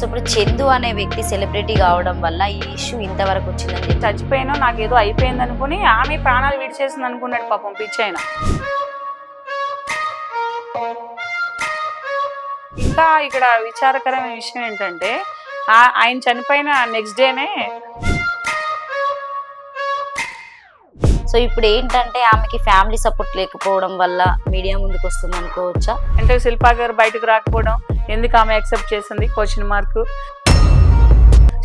So ఇప్పుడు చందు అనే వ్యక్తి సెలబ్రిటీ కావడం వల్ల ఈ ఇష్యూ ఇంతవరకు వచ్చిందని చెప్పి చచ్చిపోయాను నాకేదో అయిపోయింది అనుకుని ఆమె ప్రాణాలు విడిచేసింది అనుకున్నాడు పాపం పిచ్చైన. ఇంకా ఇక్కడ విచారకరమైన విషయం ఏంటంటే ఆయన చనిపోయిన నెక్స్ట్ డేనే సో ఇప్పుడు ఏంటంటే ఆమెకి ఫ్యామిలీ సపోర్ట్ లేకపోవడం వల్ల మీడియా ముందుకు వస్తుంది అనుకోవచ్చా? అంటే శిల్పా గారు బయటకు రాకపోవడం, ఎందుకు ఆమె యాక్సెప్ట్ చేసింది క్వశ్చన్ మార్కు.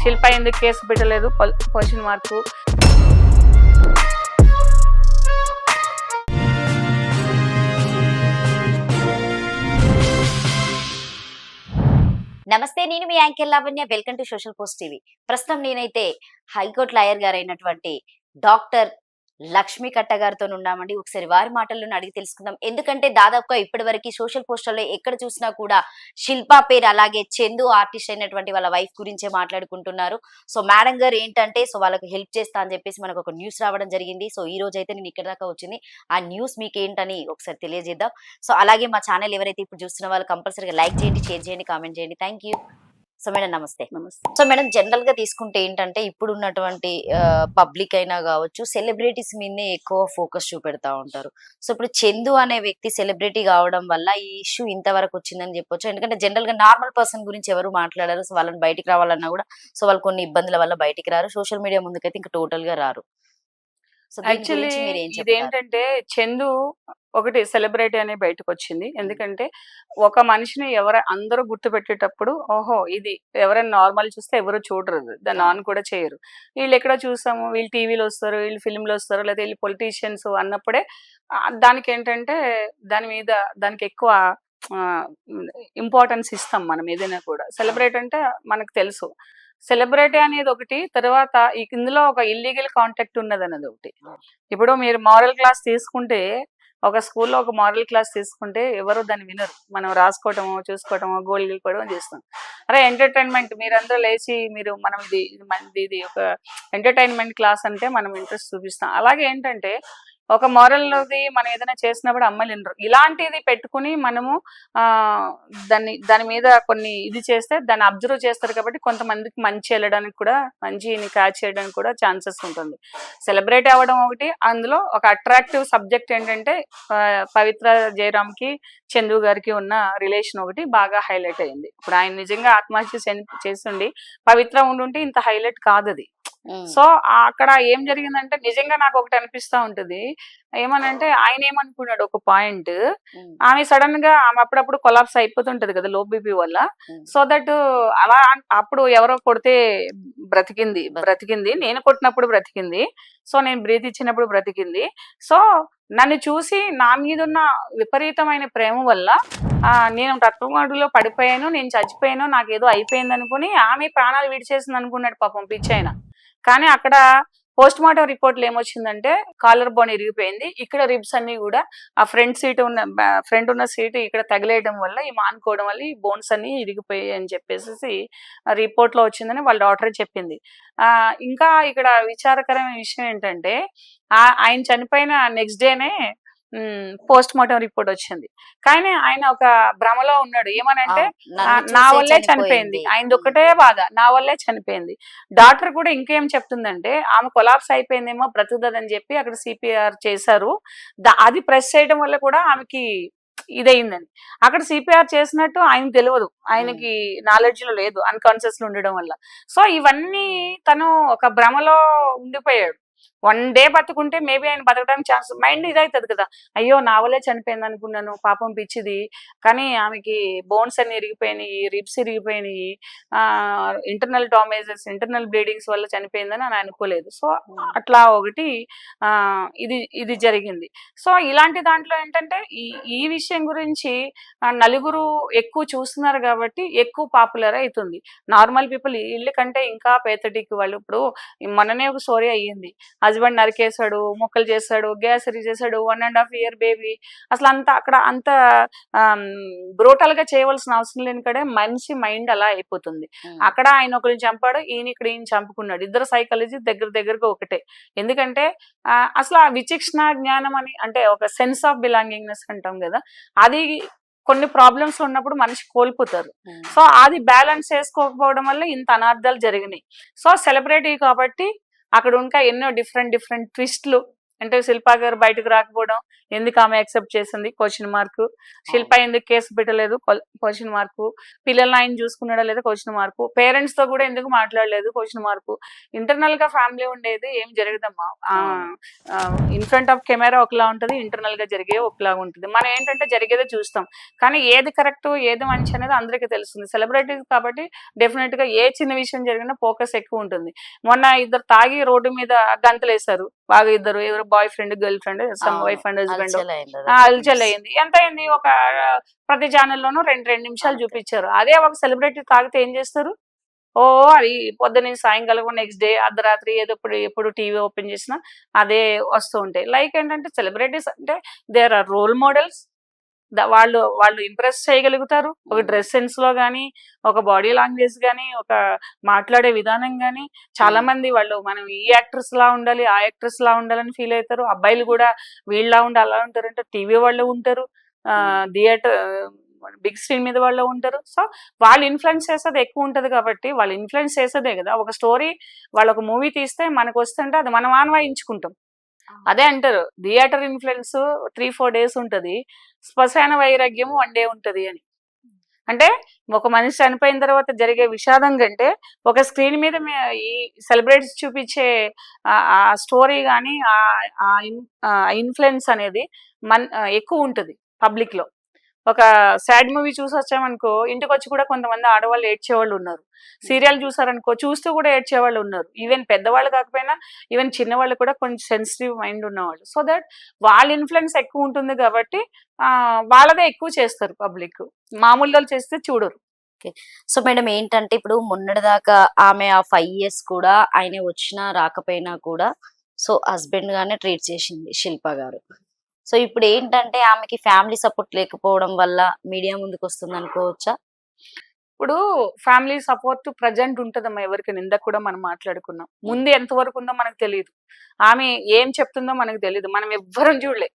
శిల్ప ఎందుకు కేసు పెట్టలేదు క్వశ్చన్ మార్కు. నమస్తే, నేను మీ anchor Lavanya. Welcome to social post TV. ప్రస్తుతం నేనైతే హైకోర్టు లాయర్ గారు అయినటువంటి డాక్టర్ లక్ష్మీ కట్ట గారితో ఉన్నామండి. ఒకసారి వారి మాటల్లో అడిగి తెలుసుకుందాం. ఎందుకంటే దాదాపుగా ఇప్పటి వరకు సోషల్ పోస్టర్లో ఎక్కడ చూసినా కూడా శిల్పా పేరు, అలాగే చందు ఆర్టిస్ట్ అయినటువంటి వాళ్ళ వైఫ్ గురించే మాట్లాడుకుంటున్నారు. సో మేడం గారు ఏంటంటే సో వాళ్ళకి హెల్ప్ చేస్తా అని చెప్పేసి మనకు ఒక న్యూస్ రావడం జరిగింది. సో ఈ రోజు అయితే నేను ఇక్కడ దాకా వచ్చింది. ఆ న్యూస్ మీకు ఏంటని ఒకసారి తెలియజేద్దాం. సో అలాగే మా ఛానల్ ఎవరైతే ఇప్పుడు చూస్తున్న వాళ్ళు కంపల్సరీగా లైక్ చేయండి, షేర్ చేయండి, కామెంట్ చేయండి. Thank you. సో మేడం నమస్తే. సో మేడం, జనరల్ గా తీసుకుంటే ఏంటంటే ఇప్పుడు ఉన్నటువంటి పబ్లిక్ అయినా కావచ్చు, సెలబ్రిటీస్ మీదనే ఎక్కువ ఫోకస్ చూపెడతా ఉంటారు. సో ఇప్పుడు చందు అనే వ్యక్తి సెలబ్రిటీ కావడం వల్ల ఈ ఇష్యూ ఇంతవరకు వచ్చిందని చెప్పొచ్చు. ఎందుకంటే జనరల్ గా నార్మల్ పర్సన్ గురించి ఎవరు మాట్లాడారు. సో వాళ్ళని బయటికి రావాలన్నా కూడా సో వాళ్ళు కొన్ని ఇబ్బందుల వల్ల బయటికి రారు. సోషల్ మీడియా ముందుకైతే ఇంకా టోటల్ గా రారు. సో యాక్చువల్లీ ఇదేంటంటే చందు ఒకటి సెలబ్రిటీ అనే బయటకు వచ్చింది. ఎందుకంటే ఒక మనిషిని అందరూ గుర్తు పెట్టేటప్పుడు ఓహో ఇది ఎవరైనా నార్మల్ చూస్తే ఎవరు చూడరు, దాన్ని ఆన్ కూడా చేయరు. వీళ్ళు ఎక్కడ చూసాము, వీళ్ళు టీవీలో వస్తారు, వీళ్ళు ఫిల్మ్లో వస్తారు, లేదా వీళ్ళు పొలిటీషియన్స్ అన్నప్పుడే దానికి ఏంటంటే దానికి ఎక్కువ ఇంపార్టెన్స్ ఇస్తాం మనం. ఏదైనా కూడా సెలబ్రేట్ అంటే మనకు తెలుసు, సెలబ్రిటీ అనేది ఒకటి, తర్వాత ఇందులో ఒక ఇల్లీగల్ కాంటాక్ట్ ఉన్నది అనేది ఒకటి. ఇప్పుడు మీరు మారల్ క్లాస్ తీసుకుంటే, ఒక స్కూల్లో ఒక మారల్ క్లాస్ తీసుకుంటే ఎవరు దాన్ని వినరు. మనం రాసుకోవటమో చూసుకోవటమో గోల్ గెలుకోవడమో చేస్తాం. అరే ఎంటర్టైన్మెంట్ మీరందరూ లేచి మనం ఇది ఒక ఎంటర్టైన్మెంట్ క్లాస్ అంటే మనం ఇంట్రెస్ట్ చూపిస్తాం. అలాగే ఏంటంటే ఒక మారల్ది మనం ఏదైనా చేసినప్పుడు అమ్మాయిలు వినరు. ఇలాంటిది పెట్టుకుని మనము దాని మీద కొన్ని ఇది చేస్తే దాన్ని అబ్జర్వ్ చేస్తారు కాబట్టి కొంతమందికి మంచి వెళ్ళడానికి కూడా, మంచిని క్యాచ్ చేయడానికి కూడా ఛాన్సెస్ ఉంటుంది. సెలబ్రేట్ అవ్వడం ఒకటి, అందులో ఒక అట్రాక్టివ్ సబ్జెక్ట్ ఏంటంటే పవిత్ర జయరామ్కి చందు గారికి ఉన్న రిలేషన్ ఒకటి బాగా హైలైట్ అయింది. ఇప్పుడు ఆయన నిజంగా ఆత్మహత్య చేస్తుండి పవిత్ర ఉండుంటే ఇంత హైలైట్ కాదు అది. సో అక్కడ ఏం జరిగిందంటే నిజంగా నాకు ఒకటి అనిపిస్తా ఉంటుంది. ఏమనంటే ఆయన ఏమనుకున్నాడు, ఒక పాయింట్ ఆమె సడన్ గా ఆమె అప్పుడప్పుడు కొలాప్స్ అయిపోతుంటది కదా లో బీపీ వల్ల. సో దట్ అలా అప్పుడు ఎవరో కొడితే బ్రతికింది, నేను కొట్టినప్పుడు బ్రతికింది, సో నేను బ్రీత్ ఇచ్చినప్పుడు బ్రతికింది. సో నన్ను చూసి నా మీద ఉన్న విపరీతమైన ప్రేమ వల్ల నేను రక్తమాడులో పడిపోయాను, నేను చచ్చిపోయాను, నాకేదో అయిపోయింది అనుకుని ఆమె ప్రాణాలు విడిచేసింది అనుకున్నాడు పాపం పిచ్చైన. కానీ అక్కడ పోస్ట్ మార్టం రిపోర్ట్లో ఏమొచ్చిందంటే కాలర్ బోన్ ఇరిగిపోయింది, ఇక్కడ రిబ్స్ అన్ని కూడా ఆ ఫ్రంట్ ఉన్న సీటు ఇక్కడ తగిలేయడం వల్ల ఈ మానుకోవడం వల్ల ఈ బోన్స్ అన్ని ఇరిగిపోయాయి అని చెప్పేసి రిపోర్ట్లో వచ్చిందని వాళ్ళ డాక్టర్ చెప్పింది. ఇంకా ఇక్కడ విచారకరమైన విషయం ఏంటంటే ఆయన చనిపోయిన నెక్స్ట్ డేనే పోస్ట్ మార్టం రిపోర్ట్ వచ్చింది. కానీ ఆయన ఒక భ్రమలో ఉన్నాడు. ఏమనంటే నా వల్లే చనిపోయింది, ఆయనది ఒక్కటే బాధ, నా వల్లే చనిపోయింది. డాక్టర్ కూడా ఇంకేం చెప్తుందంటే ఆమె కొలాప్స్ అయిపోయిందేమో, బ్రతుకుదని చెప్పి అక్కడ సిపిఆర్ చేశారు. అది ప్రెస్ చేయడం వల్ల కూడా ఆమెకి ఇదయిందని. అక్కడ సిపిఆర్ చేసినట్టు ఆయన తెలియదు, ఆయనకి నాలెడ్జ్ లో లేదు, అన్కాన్షియస్ లో ఉండడం వల్ల. సో ఇవన్నీ తను ఒక భ్రమలో ఉండిపోయాడు. వన్ డే బతుకుంటే మేబీ ఆయన బతకడానికి ఛాన్స్, మైండ్ ఇదవుతుంది కదా, అయ్యో నా వల్లే చనిపోయింది అనుకున్నాను, పాపం పిచ్చిది, కానీ ఆమెకి బోన్స్ అన్ని ఇరిగిపోయినాయి, రిబ్స్ ఇరిగిపోయినాయి, ఇంటర్నల్ డామేజెస్, ఇంటర్నల్ బ్లీడింగ్స్ వల్ల చనిపోయిందని అని అనుకోలేదు. సో అట్లా ఒకటి ఇది జరిగింది. సో ఇలాంటి దాంట్లో ఏంటంటే ఈ విషయం గురించి నలుగురు ఎక్కువ చూస్తున్నారు కాబట్టి ఎక్కువ పాపులర్ అవుతుంది. నార్మల్ పీపుల్ వీళ్ళ కంటే ఇంకా పేథటిక్ వాళ్ళు. ఇప్పుడు మొన్ననే ఒక స్టోరీ అయ్యింది, హస్బెండ్ నరికేశాడు, మొక్కలు చేశాడు, గ్యాస్ చేశాడు, 1.5 year బేబీ. అసలు అక్కడ అంత బ్రూటల్ గా చేయవలసిన అవసరం లేని కడే మనిషి మైండ్ అలా అయిపోతుంది. అక్కడ ఆయన ఒకరిని చంపాడు, ఈయన చంపుకున్నాడు. ఇద్దరు సైకాలజీ దగ్గరగా ఒకటే. ఎందుకంటే అసలు ఆ విచక్షణ జ్ఞానం అని అంటే ఒక సెన్స్ ఆఫ్ బిలాంగింగ్నెస్ అంటాం కదా, అది కొన్ని ప్రాబ్లమ్స్ ఉన్నప్పుడు మనిషి కోల్పోతారు. సో అది బ్యాలెన్స్ చేసుకోకపోవడం వల్ల ఇంత అనార్థాలు జరిగినాయి. సో సెలబ్రిటీ కాబట్టి అక్కడ ఇంకా ఎన్నో డిఫరెంట్ ట్విస్ట్లు. అంటే శిల్పా గారు బయటకు రాకపోవడం, ఎందుకు ఆమె యాక్సెప్ట్ చేసింది క్వశ్చన్ మార్క్. శిల్ప ఎందుకు కేసు పెట్టలేదు క్వశ్చన్ మార్క్. పిల్లల్ని ఆయన చూసుకున్నాడా లేదా క్వశ్చన్ మార్క్. పేరెంట్స్ తో కూడా ఎందుకు మాట్లాడలేదు క్వశ్చన్ మార్క్. ఇంటర్నల్ గా ఫ్యామిలీ ఉండేది ఏం జరగదమ్మా. ఇన్ ఫ్రంట్ ఆఫ్ కెమెరా ఒకలా ఉంటది, ఇంటర్నల్ గా జరిగే ఒకలాగా ఉంటుంది. మనం ఏంటంటే జరిగేదే చూస్తాం, కానీ ఏది కరెక్ట్ ఏది మంచి అనేది అందరికీ తెలుస్తుంది. సెలబ్రిటీస్ కాబట్టి డెఫినెట్ గా ఏ చిన్న విషయం జరిగినా ఫోకస్ ఎక్కువ ఉంటుంది. మొన్న ఇద్దరు తాగి రోడ్డు మీద గంతలేశారు, బాగా ఇద్దరు ఎవరు boy friend girl friend some wife and husband. అల్చల్ అయింది. ఎంత అయింది? ఒక ప్రతి ఛానల్లోనూ 2 నిమిషాలు చూపించారు. అదే ఒక సెలబ్రిటీ తాగితే ఏం చేస్తారు? ఓ అది పొద్దున్న సాయంకాలం నెక్స్ట్ డే అర్ధరాత్రి ఏదో ఎప్పుడు టీవీ ఓపెన్ చేసినా అదే వస్తూ ఉంటాయి. లైక్ ఏంటంటే సెలబ్రిటీస్ అంటే దేర్ ఆర్ రోల్ మోడల్స్. వాళ్ళు ఇంప్రెస్ చేయగలుగుతారు. ఒక డ్రెస్ సెన్స్ లో గానీ, ఒక బాడీ లాంగ్వేజ్ గానీ, ఒక మాట్లాడే విధానం గానీ. చాలా మంది వాళ్ళు మనం ఈ యాక్ట్రెస్ లా ఉండాలి, ఆ యాక్ట్రెస్ లా ఉండాలని ఫీల్ అవుతారు. అబ్బాయిలు కూడా వీళ్ళ ఉండి అలా ఉంటారు. అంటే టీవీ వాళ్ళు ఉంటారు, థియేటర్ బిగ్ స్క్రీన్ మీద వాళ్ళు ఉంటారు. సో వాళ్ళు ఇన్ఫ్లుయెన్స్ చేసేది ఎక్కువ ఉంటది కాబట్టి వాళ్ళు ఇన్ఫ్లుయెన్స్ చేసేదే కదా. ఒక స్టోరీ వాళ్ళు ఒక మూవీ తీస్తే మనకు వస్తుంటే అది మనం ఆన్వాయించుకుంటాం. అదే అంటారు థియేటర్ ఇన్ఫ్లుయెన్స్ 3-4 డేస్ ఉంటది, శ్మశాన వైరాగ్యం 1 డే ఉంటది అని. అంటే ఒక మనిషి చనిపోయిన తర్వాత జరిగే విషాదం కంటే ఒక స్క్రీన్ మీద ఈ సెలబ్రిటీస్ చూపించే ఆ స్టోరీ కానీ ఆ ఇన్ఫ్లుయెన్స్ అనేది ఎక్కువ ఉంటది పబ్లిక్ లో. ఒక సాడ్ మూవీ చూసి వచ్చామనుకో ఇంటికి వచ్చి కూడా కొంతమంది ఆడవాళ్ళు ఏడ్చేవాళ్ళు ఉన్నారు. సీరియల్ చూసారనుకో చూస్తూ కూడా ఏడ్చేవాళ్ళు ఉన్నారు. ఈవెన్ పెద్దవాళ్ళు కాకపోయినా ఈవెన్ చిన్నవాళ్ళు కూడా కొంచెం సెన్సిటివ్ మైండ్ ఉన్నవాళ్ళు. సో దట్ వాళ్ళ ఇన్ఫ్లుయెన్స్ ఎక్కువ ఉంటుంది కాబట్టి వాళ్ళదే ఎక్కువ చేస్తారు పబ్లిక్. మామూలు వాళ్ళు చేస్తే చూడరు. సో మేడం ఏంటంటే ఇప్పుడు మొన్నటిదాకా ఆమె ఆ 5 years కూడా ఆయన వచ్చినా రాకపోయినా కూడా సో హస్బెండ్ గానే ట్రీట్ చేసింది శిల్ప గారు. సో ఇప్పుడు ఏంటంటే ఆమెకి ఫ్యామిలీ సపోర్ట్ లేకపోవడం వల్ల మీడియా ముందుకు వస్తుంది అనుకోవచ్చా? ఇప్పుడు ఫ్యామిలీ సపోర్ట్ ప్రజెంట్ ఉంటదమ్మా ఎవరికైనా. ఇందాక కూడా మనం మాట్లాడుకున్నాం. ముందు ఎంతవరకు ఉందో మనకు తెలియదు, ఆమె ఏం చెప్తుందో మనకు తెలియదు, మనం ఎవ్వరం చూడలే.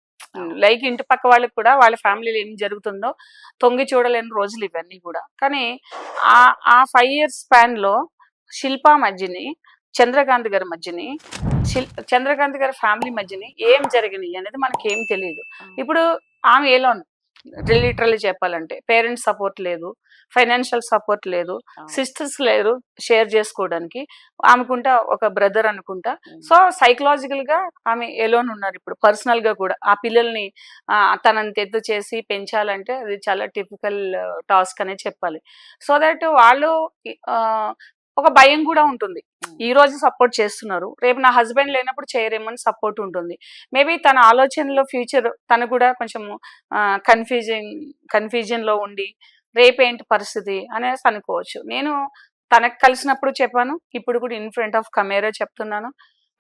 లైక్ ఇంటి పక్క వాళ్ళకి కూడా వాళ్ళ ఫ్యామిలీలో ఏం జరుగుతుందో తొంగి చూడలేని రోజులు ఇవన్నీ కూడా. కానీ ఆ 5 years స్పాన్ లో శిల్పా మధ్యని, చంద్రకాంత్ గారి మధ్యని, చంద్రకాంత్ గారి ఫ్యామిలీ మధ్యని ఏం జరిగినాయి అనేది మనకి ఏం తెలియదు. ఇప్పుడు ఆమె ఏలోన్ లిటరల్లీ చెప్పాలంటే పేరెంట్స్ సపోర్ట్ లేదు, ఫైనాన్షియల్ సపోర్ట్ లేదు, సిస్టర్స్ లేరు షేర్ చేసుకోవడానికి. ఆమెకుంటా ఒక బ్రదర్ అనుకుంటా. సో సైకలాజికల్ గా ఆమె ఎలోన్ ఉన్నారు ఇప్పుడు. పర్సనల్ గా కూడా ఆ పిల్లల్ని తనని తెత్తు చేసి పెంచాలంటే అది చాలా టిపికల్ టాస్క్ అనే చెప్పాలి. సో దట్ వాళ్ళు ఒక భయం కూడా ఉంటుంది. ఈ రోజు సపోర్ట్ చేస్తున్నారు, రేపు నా హస్బెండ్ లేనప్పుడు చేయరేమని సపోర్ట్ ఉంటుంది. మేబీ తన ఆలోచనలో ఫ్యూచర్ తను కూడా కొంచెం కన్ఫ్యూజన్ లో ఉండి రేపేంటి పరిస్థితి అనేసి అనుకోవచ్చు. నేను తనకు కలిసినప్పుడు చెప్పాను, ఇప్పుడు కూడా ఇన్ ఫ్రంట్ ఆఫ్ కెమెరా చెప్తున్నాను.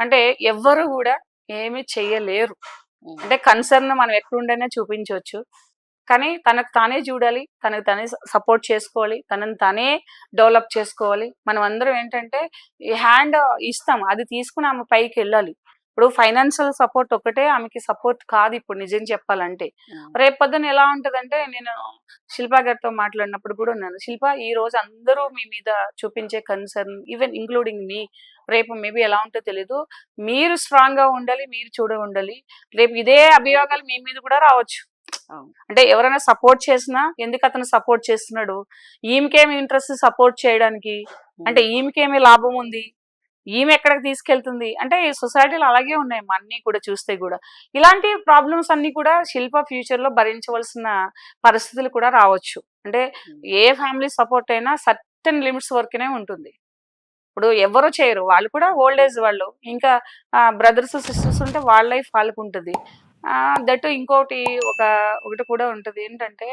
అంటే ఎవ్వరు కూడా ఏమీ చెయ్యలేరు. అంటే కన్సర్న్ మనం ఎక్కడుండైనా చూపించవచ్చు, కానీ తనకు తానే చూడాలి, తనకు తానే సపోర్ట్ చేసుకోవాలి, తనని తానే డెవలప్ చేసుకోవాలి. మనం అందరం ఏంటంటే ఈ హ్యాండ్ ఇస్తాం, అది తీసుకుని ఆమె పైకి వెళ్ళాలి. ఇప్పుడు ఫైనాన్షియల్ సపోర్ట్ ఒకటే ఆమెకి సపోర్ట్ కాదు ఇప్పుడు నిజం చెప్పాలంటే. రేపు పొద్దున ఎలా ఉంటదంటే, నేను శిల్పా గారితో మాట్లాడినప్పుడు కూడా ఉన్నాను, శిల్ప ఈ రోజు అందరూ మీ మీద చూపించే కన్సర్న్ ఈవెన్ ఇంక్లూడింగ్ మీ, రేపు మేబీ ఎలా ఉంటుందో తెలీదు, మీరు స్ట్రాంగ్ గా ఉండాలి, మీరు చూడ ఉండాలి. రేపు ఇదే అభియోగాలు మీ మీద కూడా రావచ్చు. అంటే ఎవరైనా సపోర్ట్ చేసినా ఎందుకు అతను సపోర్ట్ చేస్తున్నాడు, ఈమెకేమి ఇంట్రెస్ట్ సపోర్ట్ చేయడానికి, అంటే ఈమెకేమి లాభం ఉంది, ఈమె ఎక్కడికి తీసుకెళ్తుంది అంటే ఈ సొసైటీలో అలాగే ఉన్నాయి అన్ని కూడా చూస్తే కూడా. ఇలాంటి ప్రాబ్లమ్స్ అన్ని కూడా శిల్ప ఫ్యూచర్ లో భరించవలసిన పరిస్థితులు కూడా రావచ్చు. అంటే ఏ ఫ్యామిలీ సపోర్ట్ అయినా సర్టెన్ లిమిట్స్ వరకునే ఉంటుంది. ఇప్పుడు ఎవరు చేయరు, వాళ్ళు కూడా ఓల్డ్ ఏజ్ వాళ్ళు, ఇంకా బ్రదర్స్ సిస్టర్స్ ఉంటే వాళ్ళ లైఫ్ వాళ్ళకు ఉంటుంది. దట్ ఇంకోటి ఒకటి కూడా ఉంటది ఏంటంటే,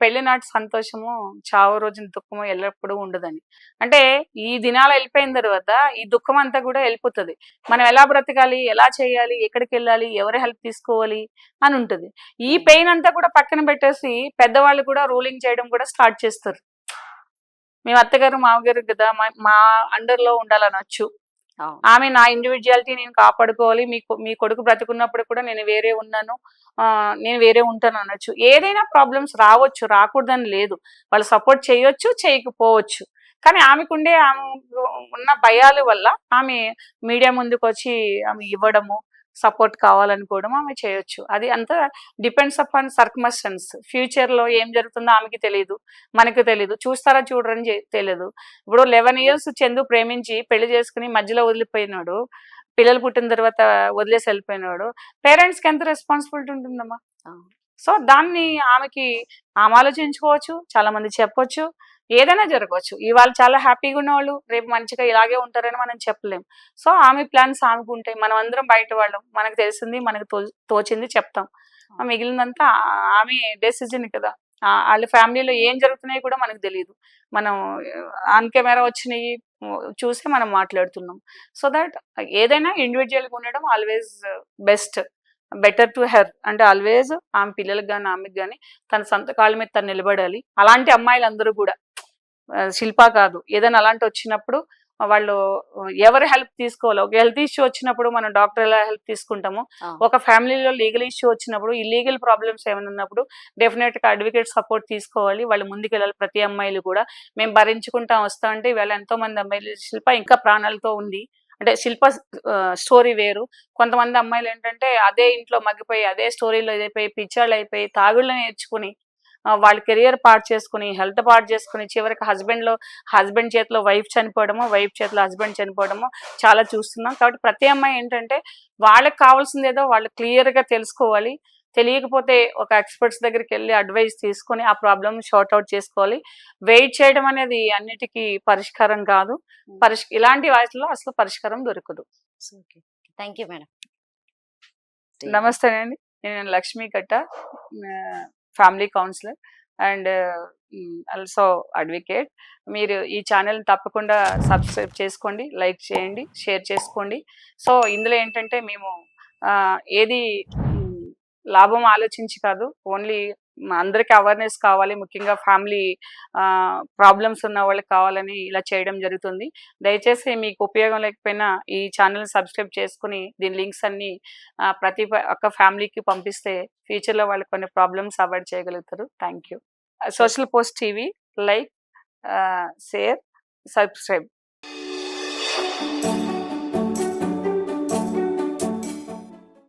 పెళ్లినాటి సంతోషము చావు రోజున దుఃఖము ఎల్లప్పుడూ ఉండదని. అంటే ఈ దినాలు వెళ్ళిపోయిన తర్వాత ఈ దుఃఖం అంతా కూడా వెళ్ళిపోతుంది. మనం ఎలా బ్రతకాలి, ఎలా చేయాలి, ఎక్కడికి వెళ్ళాలి, ఎవరి హెల్ప్ తీసుకోవాలి అని ఉంటుంది. ఈ పెయిన్ అంతా కూడా పక్కన పెట్టేసి పెద్దవాళ్ళు కూడా రూలింగ్ చేయడం కూడా స్టార్ట్ చేస్తారు. మేము అత్తగారు మామగారు కదా, మా అండర్ లో ఉండాలనొచ్చు, అవును. ఆమె నా ఇండివిజువాలిటీ నేను కాపాడుకోవాలి. మీ కొడుకు బ్రతికున్నప్పుడు కూడా నేను వేరే ఉన్నాను. నేను వేరే ఉంటాను అనొచ్చు. ఏదైనా ప్రాబ్లమ్స్ రావచ్చు. రాకూడదని లేదు. వాళ్ళు సపోర్ట్ చేయొచ్చు, చేయకపోవచ్చు. కానీ ఆమె ఉన్న భయాల వల్ల ఆమె మీడియా ముందుకొచ్చి ఆమె ఇవ్వడము, సపోర్ట్ కావాలనుకోవడం ఆమె చేయొచ్చు. అది అంతా డిపెండ్స్ అపాన్ సర్కమ్స్టెన్స్. ఫ్యూచర్‌లో ఏం జరుగుతుందో ఆమెకి తెలీదు. మనకు తెలీదు. చూస్తారా చూడరని తెలీదు. ఇప్పుడు 11 ఇయర్స్ చందు ప్రేమించి పెళ్లి చేసుకుని మధ్యలో వదిలిపోయినాడు. పిల్లలు పుట్టిన తర్వాత వదిలేసి వెళ్ళిపోయినాడు. పేరెంట్స్‌కి ఎంత రెస్పాన్సిబిలిటీ ఉంటుందమ్మా? అవును. సో, దాన్ని ఆమె ఆలోచించుకోవచ్చు. చాలా మంది చెప్పొచ్చు. ఏదైనా జరగవచ్చు. ఇవాళ చాలా హ్యాపీగా ఉన్నవాళ్ళు రేపు మంచిగా ఇలాగే ఉంటారని మనం చెప్పలేం. సో, ఆమె ప్లాన్స్ ఆమెకుంటాయి. మనం అందరం బయట వాళ్ళం. మనకు తెలిసింది, మనకు తోచింది చెప్తాం. మిగిలినంతా ఆమె డెసిజన్ కదా! ఆళ్ళ ఫ్యామిలీలో ఏం జరుగుతున్నాయో కూడా మనకు తెలీదు. మనం ఆన్ కెమెరా వచ్చినయి చూసి మనం మాట్లాడుతున్నాం. సో దట్ ఏదైనా ఇండివిడ్యువల్‌గా ఉండడం always best. Better to her. అంటే ఆల్‌వేస్ ఆమె పిల్లలకి గాని, ఆమెకి గాని తన సొంత కాళ్ళ మీద తను నిలబడాలి. అలాంటి అమ్మాయిలందరూ గూడా శిల్ప కాదు. ఏదైనా అలాంటివొచ్చినప్పుడు వాళ్ళు ఎవరి హెల్ప్ తీసుకోవాలి. ఒక హెల్త్ ఇష్యూ వచ్చినప్పుడు మనం డాక్టర్ ఎలా హెల్ప్ తీసుకుంటామో, అవును. ఒక ఫ్యామిలీలో లీగల్ ఇష్యూ వచ్చినప్పుడు, ఇల్లీగల్ ప్రాబ్లమ్స్ ఏమైనా ఉన్నప్పుడు డెఫినెట్‌గా అడ్వకేట్ సపోర్ట్ తీసుకోవాలి. వాళ్ళు ముందుకెళ్ళాలి ప్రతి అమ్మాయిలు కూడా. మేము భరించుకుంటా వస్తా అంటే ఇవాళ ఎంతోమంది అమ్మాయిలు శిల్ప ఇంకా ప్రాణాలతో ఉంది. అంటే శిల్ప స్టోరీ వేరు. కొంతమంది అమ్మాయిలేంటంటే అదే ఇంట్లో మగ్గిపోయి, అదే స్టోరీలో ఇదైపోయి, పిచ్చోళ్ళైపోయి, తాగుళ్ళు నేర్చుకుని వాళ్ళ కెరియర్ పాడు చేసుకుని, హెల్త్ పాడు చేసుకుని, చివరికి హస్బెండ్ చేతిలో వైఫ్ చనిపోవడము, వైఫ్ చేతిలో హస్బెండ్ చనిపోవడము చాలా చూస్తున్నాం. కాబట్టి ప్రతి అమ్మాయి ఏంటంటే వాళ్ళకి కావాల్సిందేదో వాళ్ళు క్లియర్‌గా తెలుసుకోవాలి. తెలియకపోతే ఒక ఎక్స్‌పర్ట్స్ దగ్గరికెళ్ళి అడ్వైస్ తీసుకొని ఆ ప్రాబ్లమ్‌ని సార్ట్ ఔట్ చేసుకోవాలి. వెయిట్ చేయడం అనేది అన్నిటికీ పరిష్కారం కాదు. ఇలాంటి వాటిలో అసలు పరిష్కారం దొరకదు. ఓకే. Thank you madam. నమస్తేనండి. నేను Lakshmi Katta. Family counsellor and also advocate. మీరు ఈ ఛానెల్‌ని తప్పకుండా సబ్స్క్రైబ్ చేసుకోండి, లైక్ చేయండి, షేర్ చేసుకోండి. సో, ఇందులో ఏంటంటే మేము ఏది లాభం ఆలోచించి కాదు. ఓన్లీ అందరికి అవేర్‌నెస్ కావాలి. ముఖ్యంగా ఫ్యామిలీ ప్రాబ్లమ్స్ ఉన్న వాళ్ళకి కావాలని ఇలా చేయడం జరుగుతుంది. దయచేసి మీకు ఉపయోగం లేకపోయినా ఈ ఛానెల్‌ని సబ్స్క్రైబ్ చేసుకొని దీని లింక్స్ అన్నీ ప్రతి ఒక్క ఫ్యామిలీకి పంపిస్తే ఫ్యూచర్‌లో వాళ్ళకి కొన్ని ప్రాబ్లమ్స్ అవాయిడ్ చేయగలుగుతారు. Thank you. Social post TV like, share, subscribe.